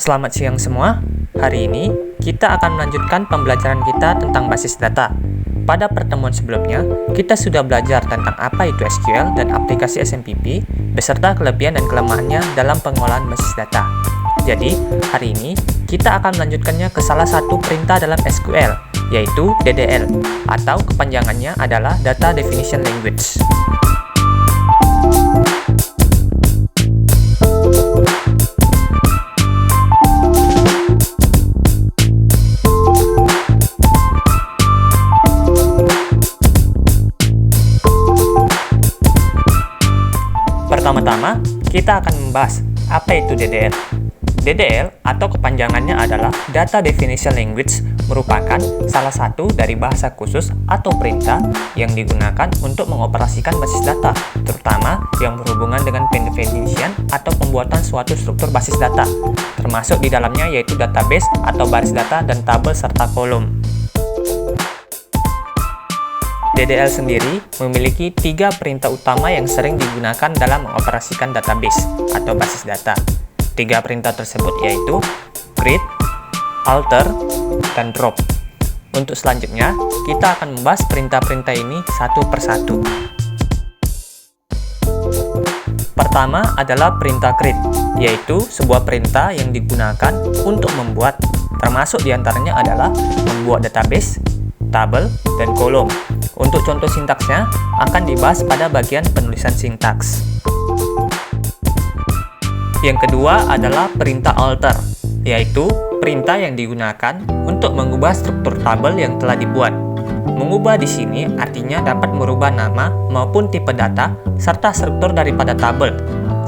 Selamat siang semua. Hari ini kita akan melanjutkan pembelajaran kita tentang basis data. Pada pertemuan sebelumnya, kita sudah belajar tentang apa itu SQL dan aplikasi SMPP beserta kelebihan dan kelemahannya dalam pengolahan basis data. Jadi, hari ini kita akan melanjutkannya ke salah satu perintah dalam SQL, yaitu DDL, atau kepanjangannya adalah Data Definition Language. Pertama-tama, kita akan membahas apa itu DDL. DDL atau kepanjangannya adalah Data Definition Language, merupakan salah satu dari bahasa khusus atau perintah yang digunakan untuk mengoperasikan basis data, terutama yang berhubungan dengan definition atau pembuatan suatu struktur basis data, termasuk di dalamnya yaitu database atau baris data dan tabel serta kolom. DDL sendiri memiliki 3 perintah utama yang sering digunakan dalam mengoperasikan database atau basis data. 3 perintah tersebut yaitu create, alter, dan drop. Untuk selanjutnya, kita akan membahas perintah-perintah ini satu persatu. Pertama adalah perintah create, yaitu sebuah perintah yang digunakan untuk membuat, termasuk diantaranya adalah membuat database, tabel, dan kolom. Untuk contoh sintaksnya akan dibahas pada bagian penulisan sintaks. Yang kedua adalah perintah alter, yaitu perintah yang digunakan untuk mengubah struktur tabel yang telah dibuat. Mengubah di sini artinya dapat merubah nama maupun tipe data serta struktur daripada tabel.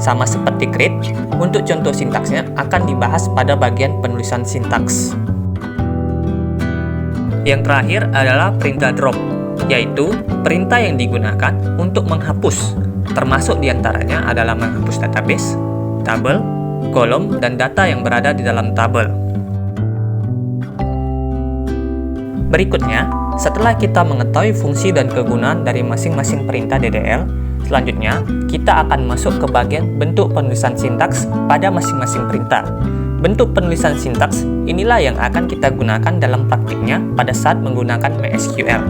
Sama seperti create, untuk contoh sintaksnya akan dibahas pada bagian penulisan sintaks. Yang terakhir adalah perintah drop, yaitu perintah yang digunakan untuk menghapus, termasuk diantaranya adalah menghapus database, tabel, kolom, dan data yang berada di dalam tabel. Berikutnya, setelah kita mengetahui fungsi dan kegunaan dari masing-masing perintah DDL, selanjutnya kita akan masuk ke bagian bentuk penulisan sintaks pada masing-masing perintah. Bentuk penulisan sintaks inilah yang akan kita gunakan dalam praktiknya pada saat menggunakan MySQL.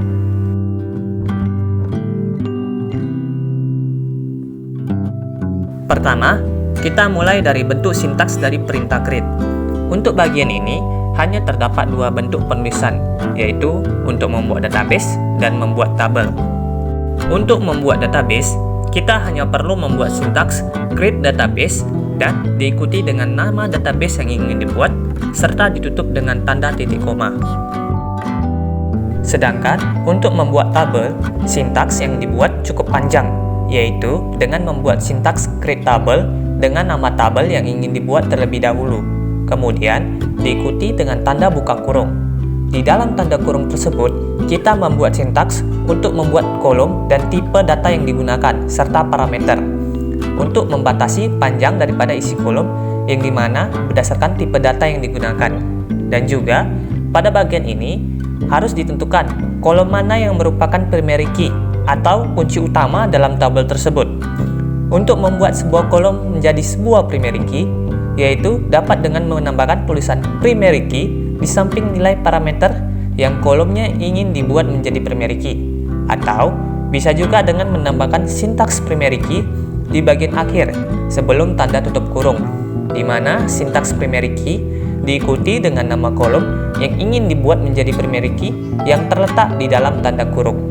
Pertama, kita mulai dari bentuk sintaks dari perintah create. Untuk bagian ini, hanya terdapat 2 bentuk penulisan, yaitu untuk membuat database dan membuat tabel. Untuk membuat database, kita hanya perlu membuat sintaks create database dan diikuti dengan nama database yang ingin dibuat, serta ditutup dengan tanda titik koma. Sedangkan untuk membuat tabel, sintaks yang dibuat cukup panjang, yaitu dengan membuat sintaks create table dengan nama tabel yang ingin dibuat terlebih dahulu, kemudian diikuti dengan tanda buka kurung. Di dalam tanda kurung tersebut, kita membuat sintaks untuk membuat kolom dan tipe data yang digunakan, serta parameter, untuk membatasi panjang daripada isi kolom yang dimana berdasarkan tipe data yang digunakan. Dan juga, pada bagian ini, harus ditentukan kolom mana yang merupakan primary key atau kunci utama dalam tabel tersebut. Untuk membuat sebuah kolom menjadi sebuah primary key, yaitu dapat dengan menambahkan tulisan primary key di samping nilai parameter yang kolomnya ingin dibuat menjadi primary key, atau bisa juga dengan menambahkan sintaks primary key di bagian akhir sebelum tanda tutup kurung, di mana sintaks primary key diikuti dengan nama kolom yang ingin dibuat menjadi primary key yang terletak di dalam tanda kurung.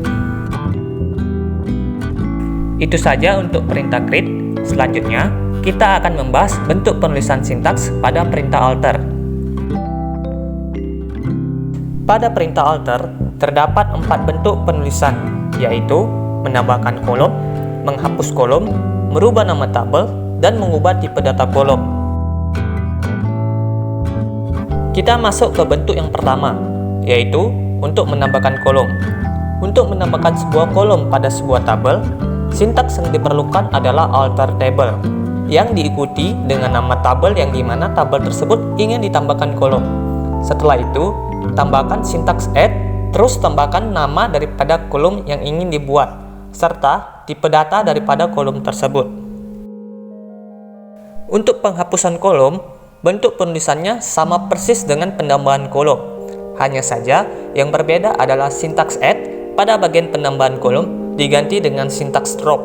Itu saja untuk perintah create. Selanjutnya, kita akan membahas bentuk penulisan sintaks pada perintah alter. Pada perintah alter, terdapat 4 bentuk penulisan, yaitu menambahkan kolom, menghapus kolom, merubah nama tabel, dan mengubah tipe data kolom. Kita masuk ke bentuk yang pertama, yaitu untuk menambahkan kolom. Untuk menambahkan sebuah kolom pada sebuah tabel, sintaks yang diperlukan adalah alter table, yang diikuti dengan nama tabel yang dimana tabel tersebut ingin ditambahkan kolom. Setelah itu, tambahkan sintaks add, terus tambahkan nama daripada kolom yang ingin dibuat, serta tipe data daripada kolom tersebut. Untuk penghapusan kolom, bentuk penulisannya sama persis dengan penambahan kolom. Hanya saja yang berbeda adalah sintaks add pada bagian penambahan kolom diganti dengan sintaks drop.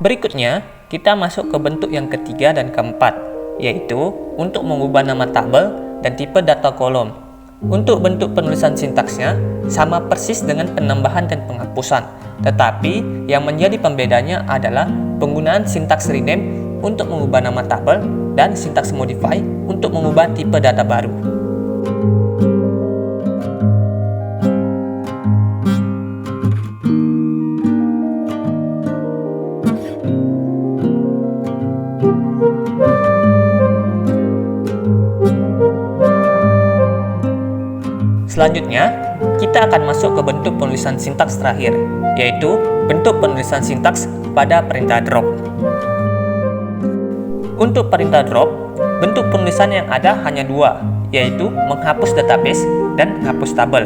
Berikutnya, kita masuk ke bentuk yang ketiga dan keempat, yaitu untuk mengubah nama tabel dan tipe data kolom. Untuk bentuk penulisan sintaksnya sama persis dengan penambahan dan penghapusan, tetapi yang menjadi pembedanya adalah penggunaan sintaks rename untuk mengubah nama tabel dan sintaks modify untuk mengubah tipe data baru. Selanjutnya, kita akan masuk ke bentuk penulisan sintaks terakhir, yaitu bentuk penulisan sintaks pada perintah drop. Untuk perintah drop, bentuk penulisan yang ada hanya dua, yaitu menghapus database dan menghapus tabel,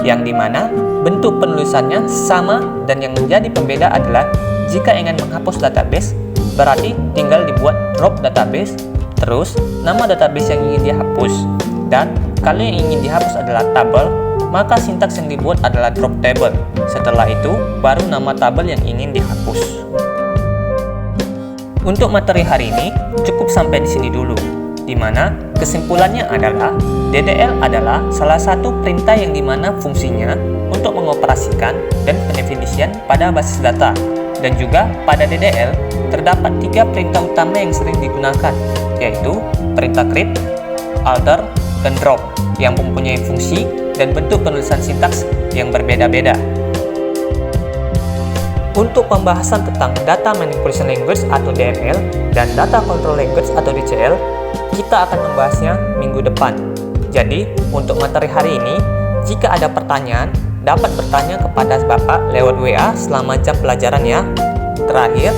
yang dimana bentuk penulisannya sama dan yang menjadi pembeda adalah jika ingin menghapus database, berarti tinggal dibuat drop database, terus nama database yang ingin dihapus, dan kalau yang ingin dihapus adalah tabel, maka sintaks yang dibuat adalah drop table. Setelah itu, baru nama tabel yang ingin dihapus. Untuk materi hari ini, cukup sampai di sini dulu, di mana kesimpulannya adalah DDL adalah salah satu perintah yang dimana fungsinya untuk mengoperasikan dan pendefinisian pada basis data. Dan juga pada DDL, terdapat 3 perintah utama yang sering digunakan, yaitu perintah create, alter, dan drop, yang mempunyai fungsi dan bentuk penulisan sintaks yang berbeda-beda. Untuk pembahasan tentang Data Manipulation Language atau DML dan Data Control Language atau DCL, kita akan membahasnya minggu depan. Jadi, untuk materi hari ini, jika ada pertanyaan, dapat bertanya kepada Bapak lewat WA selama jam pelajaran ya. Terakhir,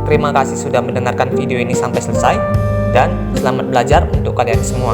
terima kasih sudah mendengarkan video ini sampai selesai, dan selamat belajar untuk kalian semua.